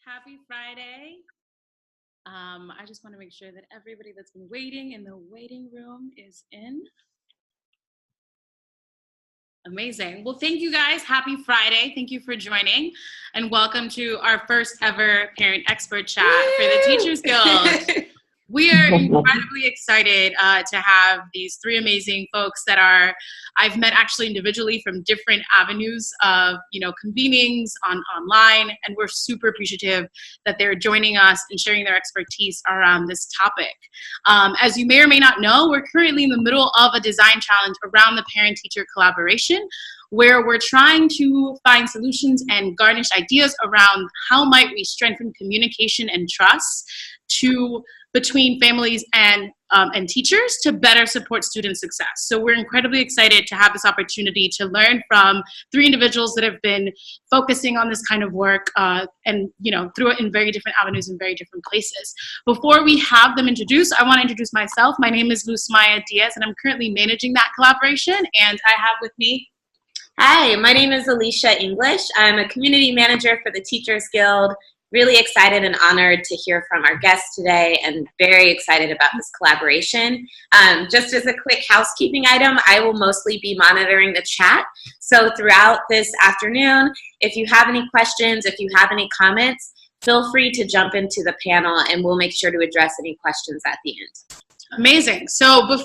Happy Friday. I just want to make sure that everybody that's been waiting in the waiting room is in. Amazing. Well, thank you guys. Happy Friday. Thank you for joining. And welcome to our first ever Parent Expert Chat for the Teachers Guild. We are incredibly excited to have these three amazing folks that I've met actually individually from different avenues of, convenings online, and we're super appreciative that they're joining us and sharing their expertise around this topic. As you may or may not know, we're currently in the middle of a design challenge around the parent-teacher collaboration, where we're trying to find solutions and garnish ideas around how might we strengthen communication and trust between families and teachers to better support student success. So we're incredibly excited to have this opportunity to learn from three individuals that have been focusing on this kind of work and through it in very different avenues in very different places. Before we have them introduced, I want to introduce myself. My name is Luz Maya Diaz, and I'm currently managing that collaboration. And I have with me. Hi, my name is Alicia English. I'm a community manager for the Teachers Guild. Really excited and honored to hear from our guests today, and very excited about this collaboration. Just as a quick housekeeping item, I will mostly be monitoring the chat. So throughout this afternoon, if you have any questions, if you have any comments, feel free to jump into the panel and we'll make sure to address any questions at the end. Amazing. So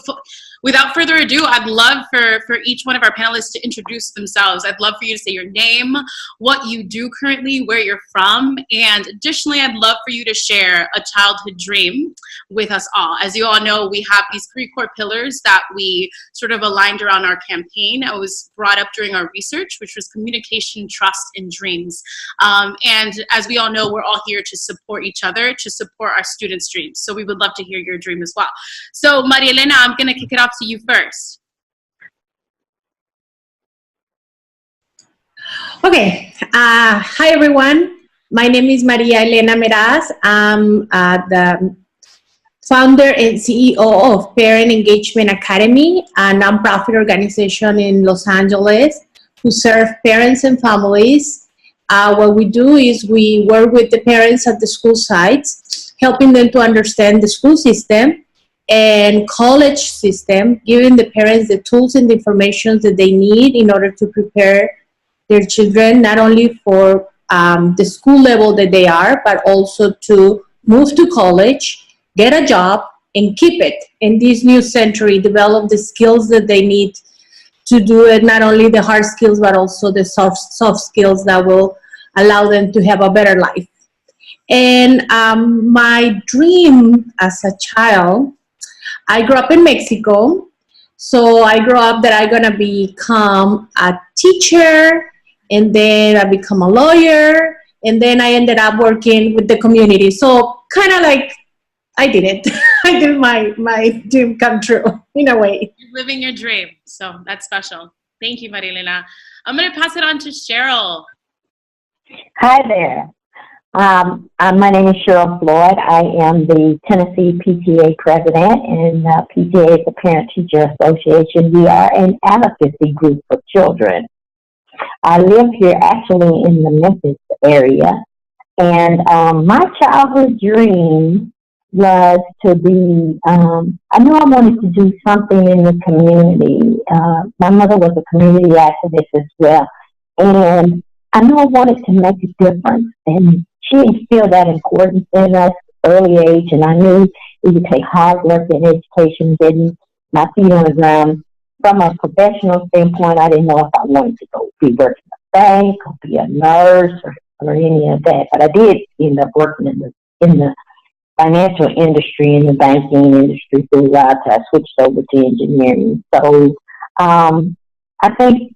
without further ado, I'd love for each one of our panelists to introduce themselves. I'd love for you to say your name, what you do currently, where you're from, and additionally, I'd love for you to share a childhood dream with us all. As you all know, we have these three core pillars that we sort of aligned around our campaign. It was brought up during our research, which was communication, trust, and dreams. And as we all know, we're all here to support each other, to support our students' dreams. So we would love to hear your dream as well. So Maria Elena, I'm going to kick it off to you first. Okay. Hi, everyone. My name is Maria Elena Meraz. I'm the founder and CEO of Parent Engagement Academy, a nonprofit organization in Los Angeles who serve parents and families. What we do is we work with the parents at the school sites, helping them to understand the school system and college system, giving the parents the tools and the information that they need in order to prepare their children, not only for the school level that they are, but also to move to college, get a job, and keep it in this new century, develop the skills that they need to do it, not only the hard skills, but also the soft skills that will allow them to have a better life. And my dream as a child, I grew up in Mexico, so I grew up that I'm gonna become a teacher, and then I become a lawyer, and then I ended up working with the community. So kind of like I did it. I did my dream come true in a way. You're living your dream, so that's special. Thank you, Maria Elena. I'm gonna pass it on to Cheryl. Hi there. My name is Cheryl Floyd. I am the Tennessee PTA president, and PTA is the Parent Teacher Association. We are an advocacy group for children. I live here actually in the Memphis area, and my childhood dream was to be, I knew I wanted to do something in the community. My mother was a community activist as well, and I knew I wanted to make a difference, and she instilled that importance in us early age, and I knew it would take hard work and education, getting my feet on the ground. From a professional standpoint, I didn't know if I wanted to go be working in a bank or be a nurse or any of that, but I did end up working in the financial industry, in the banking industry throughout. I switched over to engineering. So I think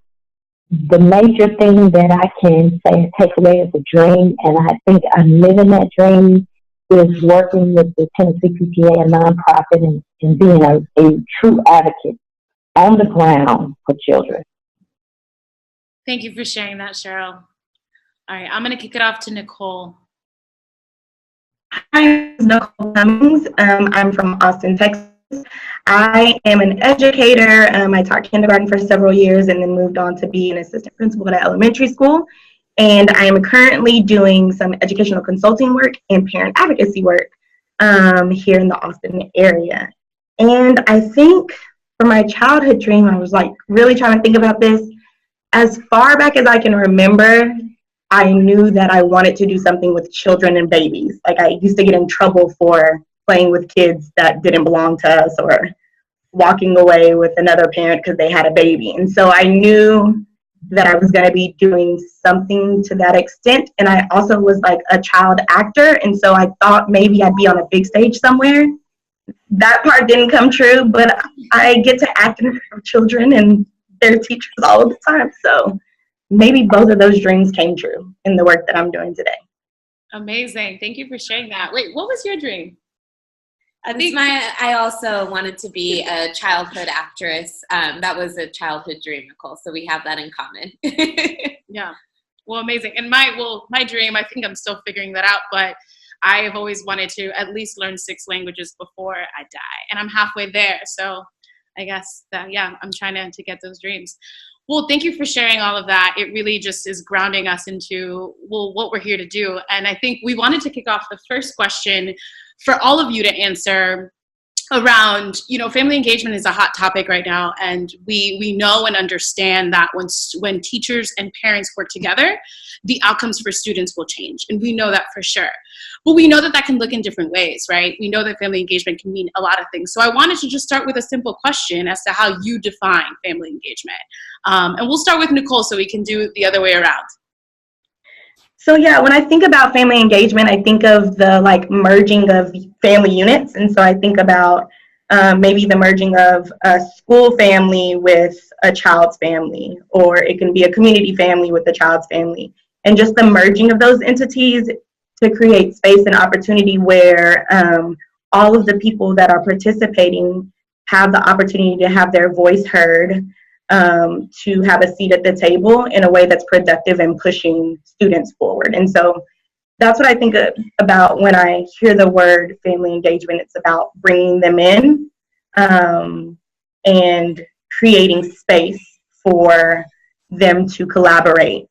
the major thing that I can say take away as a dream, and I think I'm living that dream, is working with the Tennessee PTA, a nonprofit, and being a true advocate on the ground for children. Thank you for sharing that, Cheryl. All right, I'm going to kick it off to Nicole. Hi, I'm Nicole Cummings. I'm from Austin, Texas. I am an educator. I taught kindergarten for several years and then moved on to be an assistant principal at an elementary school. And I am currently doing some educational consulting work and parent advocacy work here in the Austin area. And I think for my childhood dream, I was like really trying to think about this. As far back as I can remember, I knew that I wanted to do something with children and babies. Like, I used to get in trouble for playing with kids that didn't belong to us, or walking away with another parent because they had a baby. And so I knew that I was going to be doing something to that extent. And I also was like a child actor. And so I thought maybe I'd be on a big stage somewhere. That part didn't come true, but I get to act in front of children and their teachers all of the time. So maybe both of those dreams came true in the work that I'm doing today. Amazing. Thank you for sharing that. Wait, what was your dream? I also wanted to be a childhood actress. That was a childhood dream, Nicole. So we have that in common. Yeah. Well, amazing. And my dream, I think I'm still figuring that out, but I have always wanted to at least learn 6 languages before I die. And I'm halfway there. So I guess that, yeah, I'm trying to get those dreams. Well, thank you for sharing all of that. It really just is grounding us into, well, what we're here to do. And I think we wanted to kick off the first question for all of you to answer around, family engagement is a hot topic right now. And we know and understand that when teachers and parents work together, the outcomes for students will change. And we know that for sure. But we know that can look in different ways, right? We know that family engagement can mean a lot of things. So I wanted to just start with a simple question as to how you define family engagement. And we'll start with Nicole so we can do the other way around. So yeah, when I think about family engagement, I think of the merging of family units. And so I think about maybe the merging of a school family with a child's family, or it can be a community family with a child's family. And just the merging of those entities to create space and opportunity where all of the people that are participating have the opportunity to have their voice heard, to have a seat at the table in a way that's productive and pushing students forward. And so that's what I think about when I hear the word family engagement. It's about bringing them in and creating space for them to collaborate.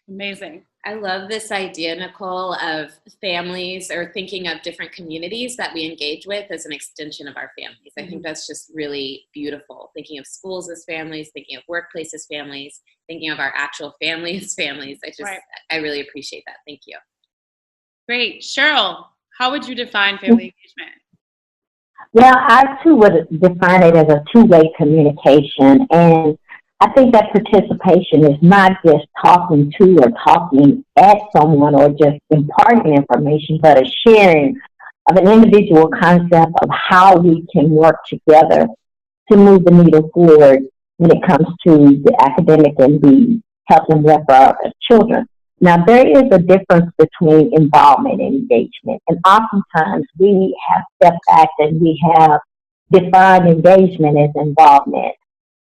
Amazing. I love this idea, Nicole, of families, or thinking of different communities that we engage with as an extension of our families. I think that's just really beautiful. Thinking of schools as families, thinking of workplace as families, thinking of our actual family as families. I really appreciate that. Thank you. Great. Cheryl, how would you define family engagement? Well, I too would define it as a two-way communication. And I think that participation is not just talking to or talking at someone or just imparting information, but a sharing of an individual concept of how we can work together to move the needle forward when it comes to the academic and the health and welfare of children. Now, there is a difference between involvement and engagement, and oftentimes we have stepped back and we have defined engagement as involvement.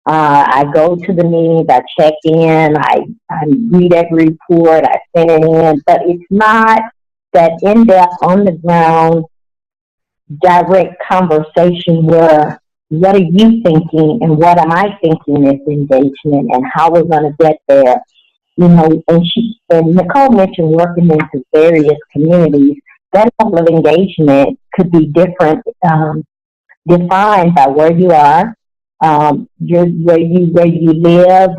I go to the meetings, I check in, I read every report, I send it in, but it's not that in-depth, on the ground, direct conversation where what are you thinking and what am I thinking is engagement and how we're going to get there. And Nicole mentioned working into various communities. That level of engagement could be different, defined by where you are, where you live,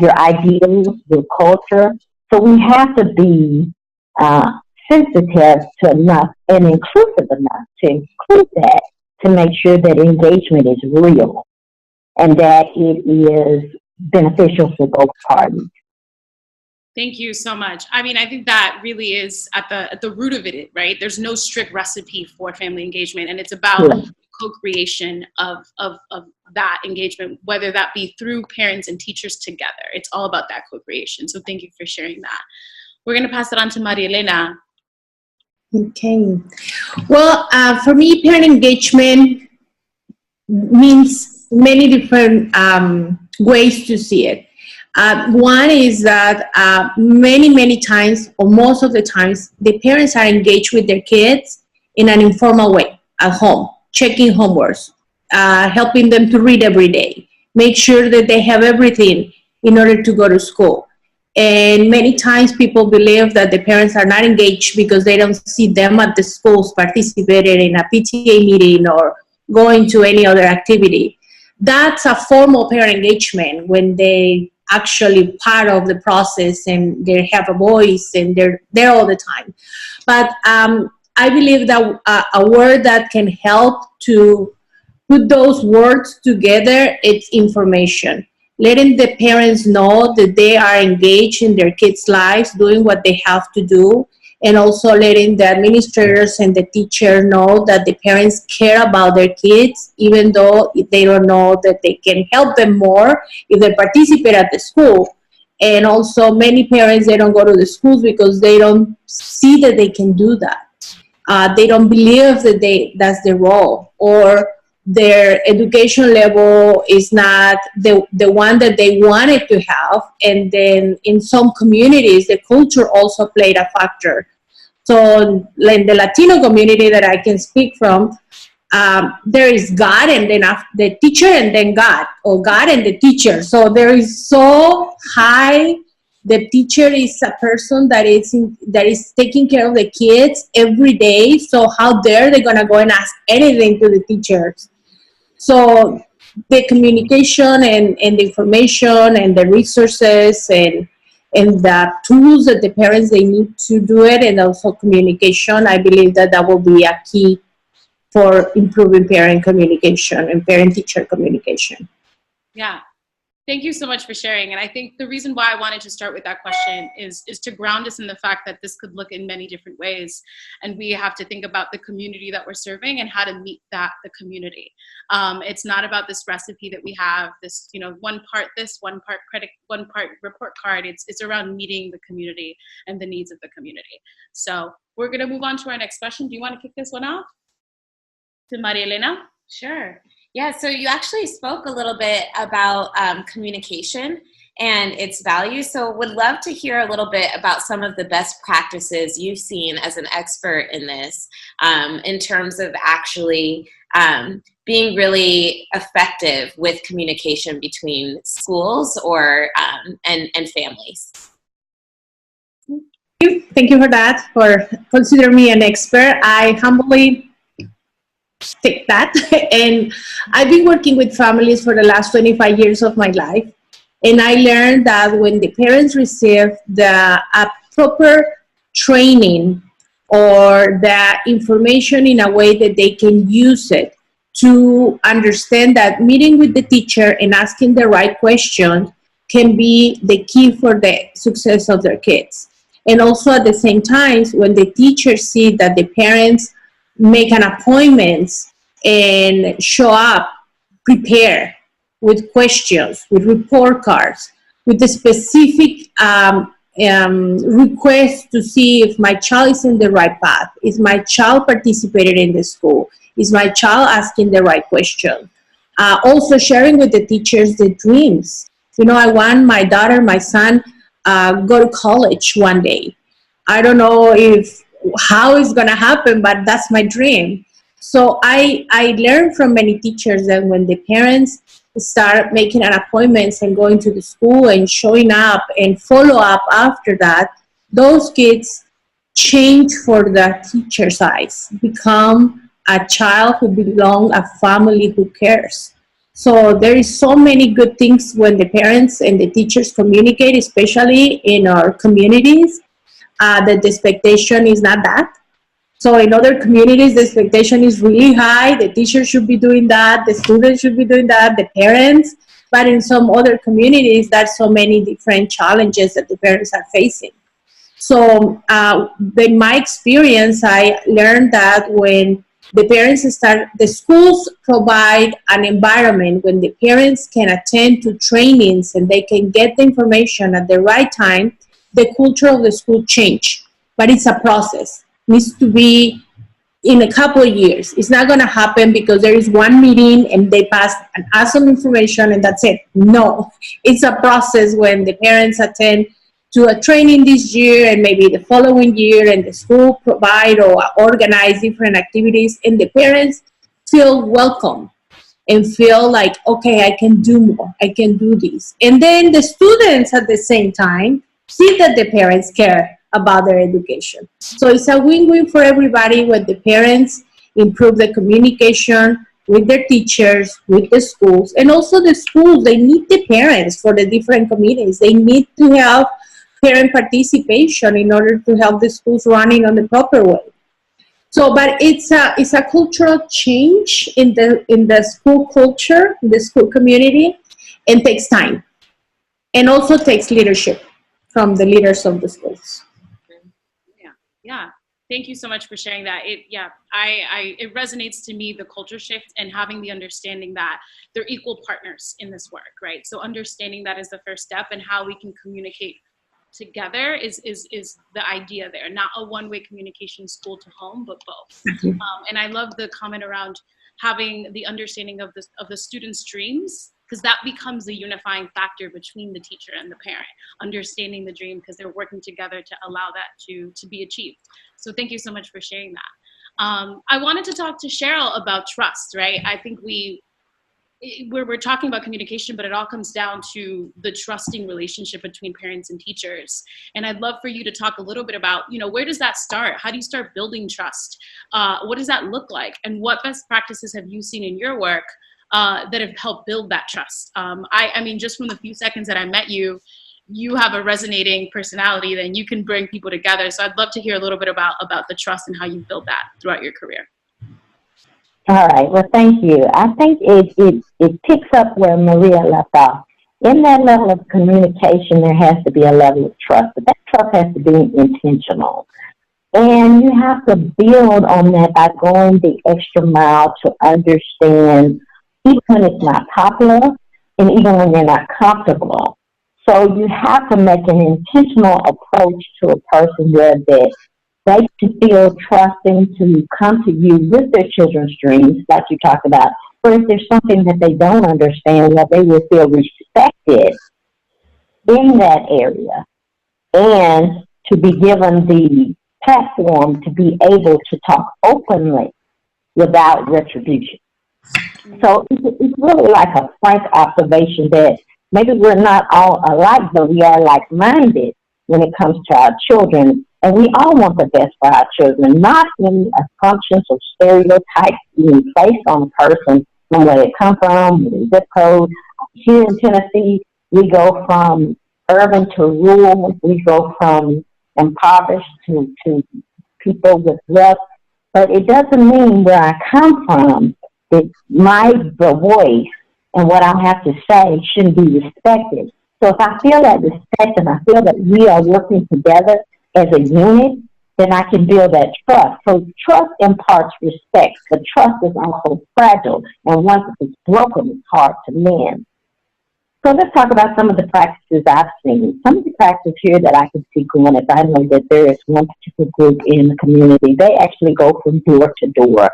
your ideals, your culture. So we have to be sensitive to enough and inclusive enough to include that, to make sure that engagement is real and that it is beneficial for both parties. Thank you so much. I mean, I think that really is at the root of it, right? There's no strict recipe for family engagement, and it's about co-creation of that engagement, whether that be through parents and teachers together. It's all about that co-creation. So thank you for sharing that. We're going to pass it on to Maria Elena. Okay. Well, for me, parent engagement means many different ways to see it. One is that many times, or most of the times, the parents are engaged with their kids in an informal way at home, checking homeworks, helping them to read every day, make sure that they have everything in order to go to school. And many times people believe that the parents are not engaged because they don't see them at the schools participating in a PTA meeting or going to any other activity. That's a formal parent engagement when they actually part of the process and they have a voice and they're there all the time. But I believe that a word that can help to put those words together, it's information. Letting the parents know that they are engaged in their kids' lives, doing what they have to do, and also letting the administrators and the teacher know that the parents care about their kids, even though they don't know that they can help them more if they participate at the school. And also many parents, they don't go to the schools because they don't see that they can do that. They don't believe that that's their role, or their education level is not the one that they wanted to have. And then in some communities, the culture also played a factor. So in the Latino community that I can speak from, there is God and then the teacher and then God, or God and the teacher. So there is so high. The teacher is a person that is taking care of the kids every day. So how dare they gonna go and ask anything to the teachers? So the communication and the information and the resources and the tools that the parents they need to do it, and also communication, I believe that will be a key for improving parent communication and parent-teacher communication. Yeah. Thank you so much for sharing. And I think the reason why I wanted to start with that question is to ground us in the fact that this could look in many different ways. And we have to think about the community that we're serving and how to meet the community. It's not about this recipe that we have, this, one part this, one part credit, one part report card. It's around meeting the community and the needs of the community. So we're going to move on to our next question. Do you want to kick this one off? To Maria Elena? Sure. Yeah, so you actually spoke a little bit about communication and its value. So would love to hear a little bit about some of the best practices you've seen as an expert in this, in terms of actually being really effective with communication between schools or and families. Thank you for that, for considering me an expert. I humbly take that. And I've been working with families for the last 25 years of my life. And I learned that when the parents receive the proper training or the information in a way that they can use it to understand that meeting with the teacher and asking the right question can be the key for the success of their kids. And also at the same time, when the teachers see that the parents make an appointment and show up, prepare with questions, with report cards, with the specific request to see if my child is in the right path, is my child participated in the school, is my child asking the right question. Also sharing with the teachers the dreams. I want my daughter, my son, go to college one day. I don't know how it's going to happen, but that's my dream. So I learned from many teachers that when the parents start making an appointments and going to the school and showing up and follow up after that, those kids change for the teacher's eyes, become a child who belongs, a family who cares. So there is so many good things when the parents and the teachers communicate, especially in our communities. That the expectation is not that. So in other communities, the expectation is really high. The teacher should be doing that. The students should be doing that. The parents. But in some other communities, there's so many different challenges that the parents are facing. So in my experience, I learned that when the parents the schools provide an environment when the parents can attend to trainings and they can get the information at the right time, the culture of the school change. But it's a process. It needs to be in a couple of years. It's not going to happen because there is one meeting and they pass and ask some information and that's it. No, it's a process when the parents attend to a training this year and maybe the following year, and the school provide or organize different activities, and the parents feel welcome and feel like, okay, I can do more, I can do this. And then the students at the same time see that the parents care about their education. So it's a win-win for everybody when the parents improve the communication with their teachers, with the schools, and also the schools. They need the parents for the different committees. They need to have parent participation in order to help the schools running on the proper way. So, but it's a cultural change in the school culture, the school community, and takes time, and also takes leadership from the leaders of the schools. Yeah. Thank you so much for sharing that. It resonates to me, the culture shift and having the understanding that they're equal partners in this work, right? So understanding that is the first step, and how we can communicate together is the idea there. Not a one-way communication, school to home, but both. And I love the comment around having the understanding of the students' dreams, because that becomes the unifying factor between the teacher and the parent, understanding the dream, because they're working together to allow that to be achieved. So thank you so much for sharing that. I wanted to talk to Cheryl about trust, right? I think we're talking about communication, but it all comes down to the trusting relationship between parents and teachers. And I'd love for you to talk a little bit about, where does that start? How do you start building trust? What does that look like? And what best practices have you seen in your work that have helped build that trust? I mean, just from the few seconds that I met you, you have a resonating personality, then you can bring people together. So I'd love to hear a little bit about the trust and how you build that throughout your career. All right. Well, thank you. I think it picks up where Maria left off. In that level of communication, there has to be a level of trust, but that trust has to be intentional. And you have to build on that by going the extra mile to understand, even when it's not popular and even when you're not comfortable. So you have to make an intentional approach to a person where that they can feel trusting to come to you with their children's dreams, like you talked about. Or if there's something that they don't understand, that they will feel respected in that area, and to be given the platform to be able to talk openly without retribution. So it's really like a frank observation that maybe we're not all alike, but we are like-minded when it comes to our children. And we all want the best for our children, not any assumptions or stereotypes being placed on a person from where they come from, the zip code. Here in Tennessee, we go from urban to rural. We go from impoverished to people with wealth. But it doesn't mean where I come from that my voice and what I have to say shouldn't be respected. So if I feel that respect and I feel that we are working together as a unit, then I can build that trust. So trust imparts respect, but trust is also fragile, and once it's broken, it's hard to mend. So let's talk about some of the practices I've seen. Some of the practices here that I can see going, if I know that there is one particular group in the community, they actually go from door to door,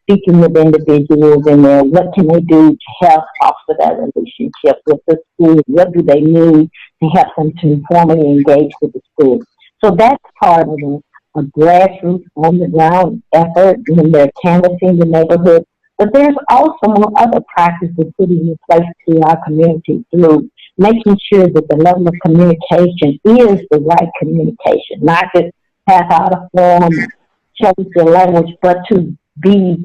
speaking with individuals in there. What can they do to help foster that relationship with the school? What do they need to help them to formally engage with the school? So that's part of a grassroots, on-the-ground effort when they're canvassing the neighborhood. But there's also more other practices putting in place to our community through making sure that the level of communication is the right communication, not just pass out a form, change the language, but to be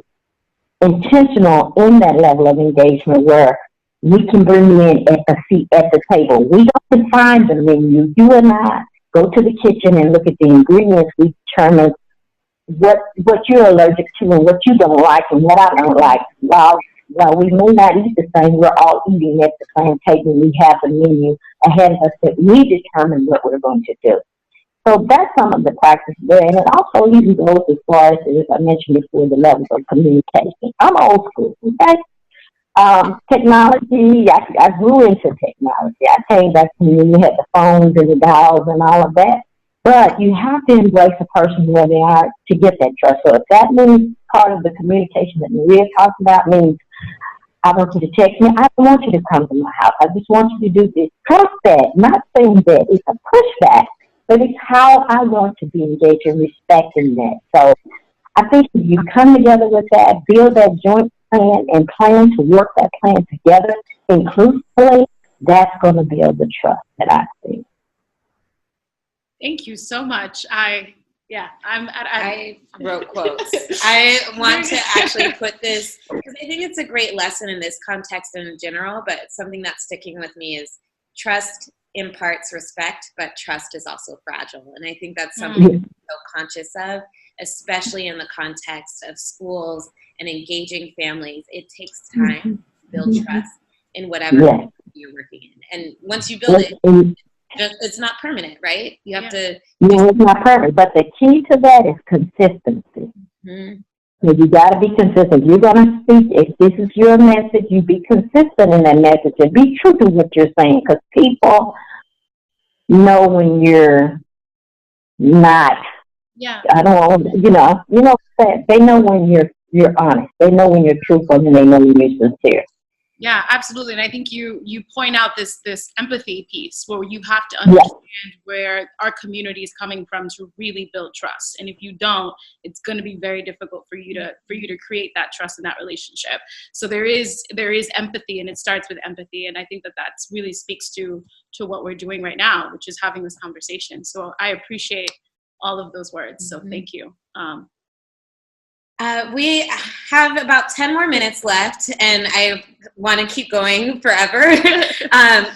intentional in that level of engagement where we can bring you in at a seat at the table. We don't define the menu. You and I go to the kitchen and look at the ingredients. We determine what you're allergic to and what you don't like and what I don't like. While we may not eat the same, we're all eating at the same table. We have a menu ahead of us that we determine what we're going to do. So that's some of the practice there. And it also even goes as far as I mentioned before, the levels of communication. I'm old school, okay? Technology, I grew into technology. I came back from when you had the phones and the dials and all of that. But you have to embrace a person where they are to get that trust. So if that means part of the communication that Maria talked about means I want you to text me, I don't want you to come to my house. I just want you to do this. Trust that, not saying that. It's a pushback, but it's how I want to be engaged and respecting that. So I think if you come together with that, build that joint plan and plan to work that plan together inclusively, that's going to build the trust that I see. Thank you so much. I wrote quotes. I want to actually put this, because I think it's a great lesson in this context and in general, but something that's sticking with me is trust imparts respect, but trust is also fragile. And I think that's something I'm so conscious of, especially in the context of schools and engaging families. It takes time to build trust in whatever you're working in. And once you build it, it's not permanent, right? You have to. No, it's not perfect, but the key to that is consistency. So you got to be consistent. You're going to speak. If this is your message, you be consistent in that message and be true to what you're saying, because people know when you're not. Yeah. I don't know. They know when you're honest. They know when you're truthful, and they know when you're sincere. Yeah, absolutely. And I think you point out this empathy piece where you have to understand where our community is coming from to really build trust. And if you don't, it's going to be very difficult for you to create that trust in that relationship. So there is empathy, and it starts with empathy. And I think that really speaks to what we're doing right now, which is having this conversation. So I appreciate all of those words. So thank you. We have about 10 more minutes left, and I want to keep going forever.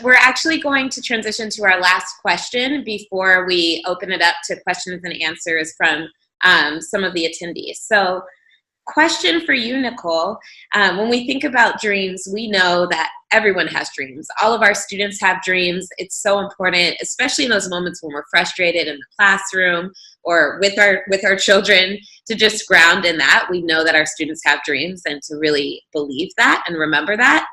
We're actually going to transition to our last question before we open it up to questions and answers from some of the attendees. So, question for you, Nicole. When we think about dreams, we know that everyone has dreams. All of our students have dreams. It's so important, especially in those moments when we're frustrated in the classroom or with our children, to just ground in that. We know that our students have dreams, and to really believe that and remember that.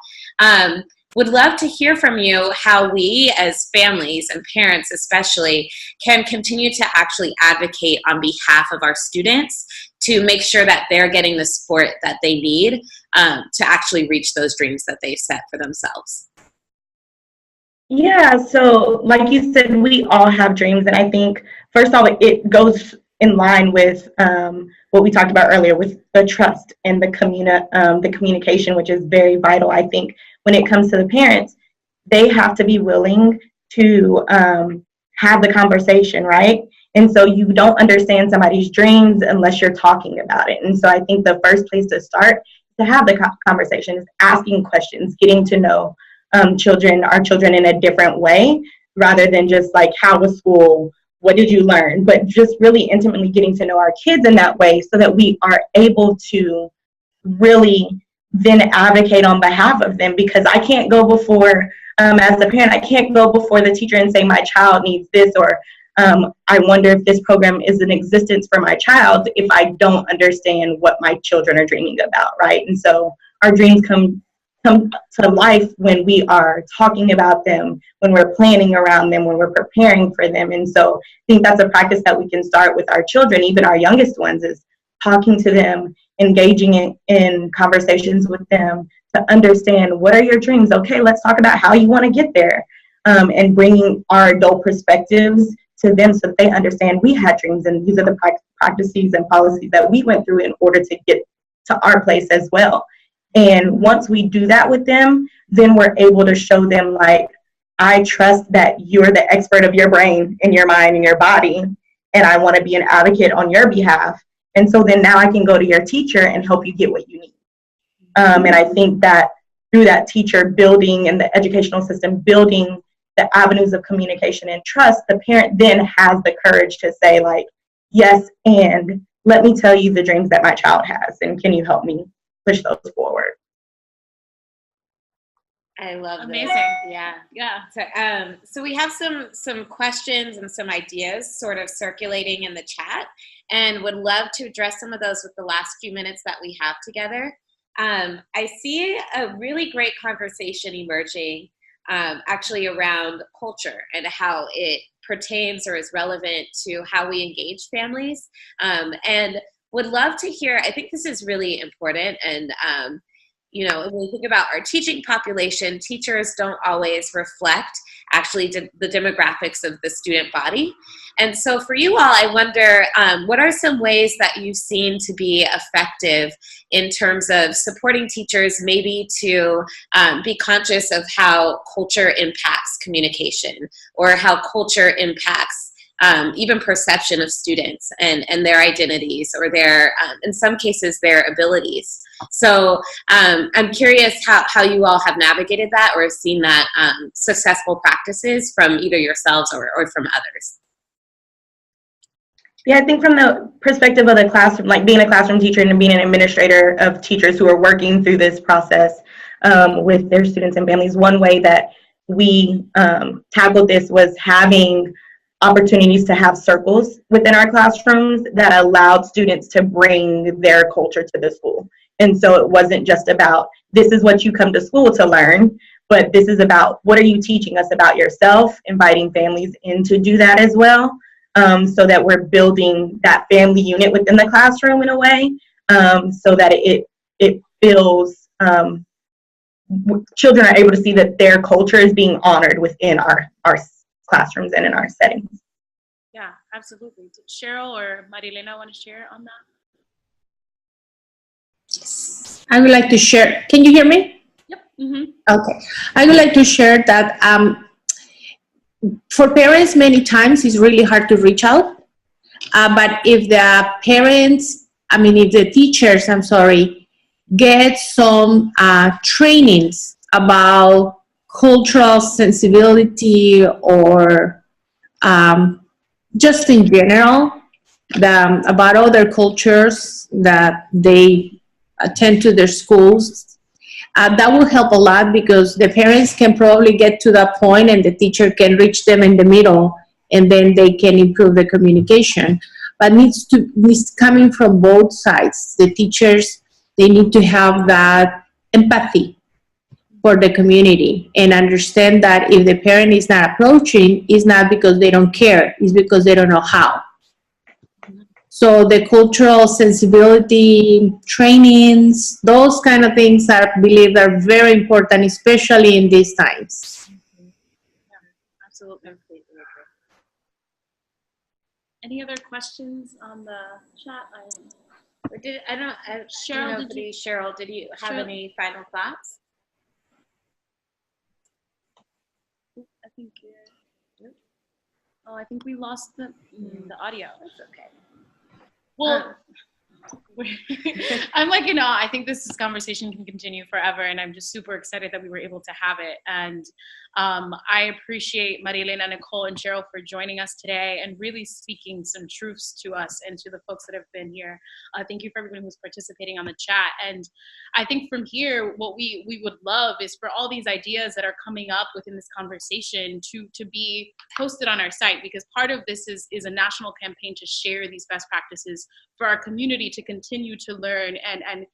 Would love to hear from you how we as families and parents especially can continue to actually advocate on behalf of our students to make sure that they're getting the support that they need to actually reach those dreams that they've set for themselves. Yeah, so like you said, we all have dreams. And I think, first of all, it goes in line with what we talked about earlier with the trust and the communication, which is very vital. I think when it comes to the parents, they have to be willing to have the conversation, right? And so you don't understand somebody's dreams unless you're talking about it. And so I think the first place to start to have the conversation is asking questions, getting to know our children in a different way, rather than just like, how was school? What did you learn? But just really intimately getting to know our kids in that way, so that we are able to really then advocate on behalf of them. Because I can't go before, as a parent, I can't go before the teacher and say my child needs this, or I wonder if this program is in existence for my child, if I don't understand what my children are dreaming about, right? And so our dreams come to life when we are talking about them, when we're planning around them, when we're preparing for them. And so I think that's a practice that we can start with our children, even our youngest ones, is talking to them, engaging in conversations with them to understand, what are your dreams? Okay, let's talk about how you want to get there, and bringing our adult perspectives to them so that they understand we had dreams, and these are the practices and policies that we went through in order to get to our place as well. And once we do that with them, then we're able to show them, like, I trust that you're the expert of your brain and your mind and your body, and I want to be an advocate on your behalf. And so then now I can go to your teacher and help you get what you need. And I think that through that teacher building and the educational system building the avenues of communication and trust, the parent then has the courage to say, like, yes, and let me tell you the dreams that my child has, and can you help me push those forward? I love amazing. This. Yeah. So we have some questions and some ideas sort of circulating in the chat, and would love to address some of those with the last few minutes that we have together. I see a really great conversation emerging actually around culture and how it pertains or is relevant to how we engage families, and would love to hear, I think this is really important, and when we think about our teaching population, teachers don't always reflect actually the demographics of the student body. And so for you all, I wonder, what are some ways that you've seen to be effective in terms of supporting teachers maybe to be conscious of how culture impacts communication, or how culture impacts even perception of students and their identities or their, in some cases, their abilities. So I'm curious how you all have navigated that or have seen that successful practices from either yourselves or from others. Yeah, I think from the perspective of the classroom, like being a classroom teacher and being an administrator of teachers who are working through this process with their students and families, one way that we tackled this was having opportunities to have circles within our classrooms that allowed students to bring their culture to the school. And so it wasn't just about, this is what you come to school to learn, but this is about, what are you teaching us about yourself, inviting families in to do that as well. So that we're building that family unit within the classroom in a way, so that it feels, children are able to see that their culture is being honored within our classrooms and in our settings. Yeah, absolutely. Did Cheryl or Marilena want to share on that? Yes. I would like to share. Can you hear me? Yep. Mm-hmm. Okay. I would like to share that for parents, many times it's really hard to reach out. But if the parents, if the teachers, get some trainings about cultural sensibility or just in general, about other cultures that they attend to their schools, that will help a lot, because the parents can probably get to that point and the teacher can reach them in the middle, and then they can improve the communication. But needs coming from both sides. The teachers, they need to have that empathy for the community and understand that if the parent is not approaching, it's not because they don't care, it's because they don't know how. So the cultural sensibility trainings, those kind of things, I believe are very important, especially in these times. Yeah, absolutely. Any other questions on the chat item? Or Cheryl, did you have any final thoughts? I think I think we lost the audio. That's okay. Well, I'm like in awe. I think this conversation can continue forever, and I'm just super excited that we were able to have it. And I appreciate Marilena, Nicole, and Cheryl for joining us today and really speaking some truths to us and to the folks that have been here. Thank you for everyone who's participating on the chat. And I think from here, what we would love is for all these ideas that are coming up within this conversation to be posted on our site, because part of this is a national campaign to share these best practices for our community to continue to learn and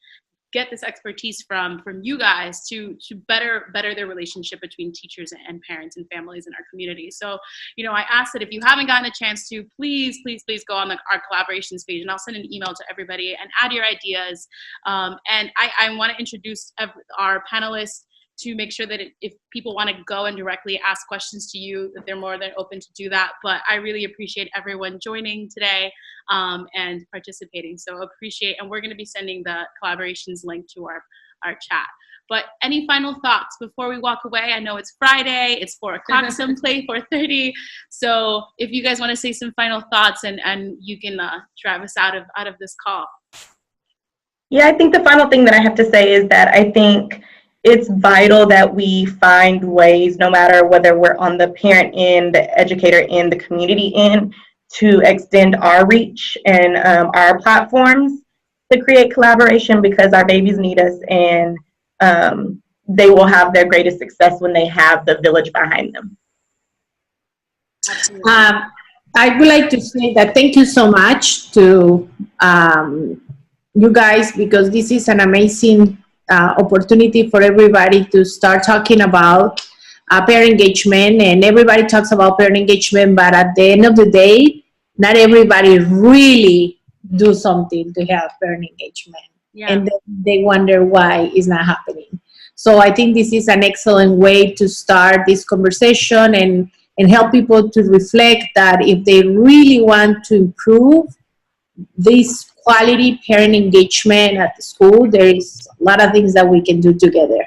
get this expertise from you guys to better their relationship between teachers and parents and families in our community. So, I ask that if you haven't gotten a chance to, please go on our collaborations page, and I'll send an email to everybody and add your ideas. And I want to introduce our panelists to make sure that if people want to go and directly ask questions to you, that they're more than open to do that. But I really appreciate everyone joining today and participating. So appreciate, and we're going to be sending the collaborations link to our chat. But any final thoughts before we walk away? I know it's Friday, it's 4 o'clock someplace, 4:30. So if you guys want to say some final thoughts and you can drive us out of this call. Yeah, I think the final thing that I have to say is that I think it's vital that we find ways, no matter whether we're on the parent end, the educator end, the community end, to extend our reach and our platforms to create collaboration, because our babies need us, and they will have their greatest success when they have the village behind them. I would like to say that thank you so much to you guys, because this is an amazing opportunity for everybody to start talking about parent engagement. And everybody talks about parent engagement, but at the end of the day, not everybody really do something to have parent engagement. Yeah. And they wonder why it's not happening. So I think this is an excellent way to start this conversation and help people to reflect that if they really want to improve this quality parent engagement at the school, there is a lot of things that we can do together.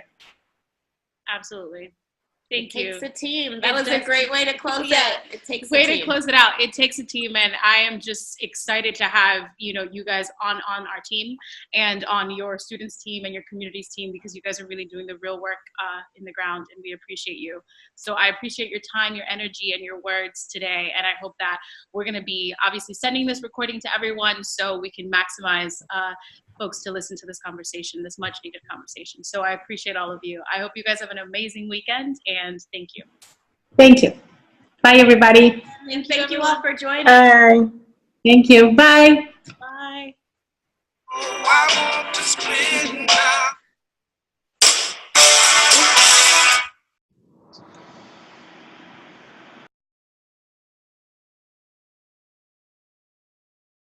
Absolutely. Thank you. It takes a team. That It was a does. great way to close Yeah. it. It takes Way a team. to close it out. It takes a team, and I am just excited to have you guys on our team and on your students' team and your community's team, because you guys are really doing the real work in the ground, and we appreciate you. So I appreciate your time, your energy, and your words today, and I hope that we're going to be obviously sending this recording to everyone so we can maximize folks to listen to this conversation, this much needed conversation. So I appreciate all of you. I hope you guys have an amazing weekend, and thank you. Thank you. Bye, everybody. And thank you all for joining. Bye. Thank you. Bye. Bye. I want to spend my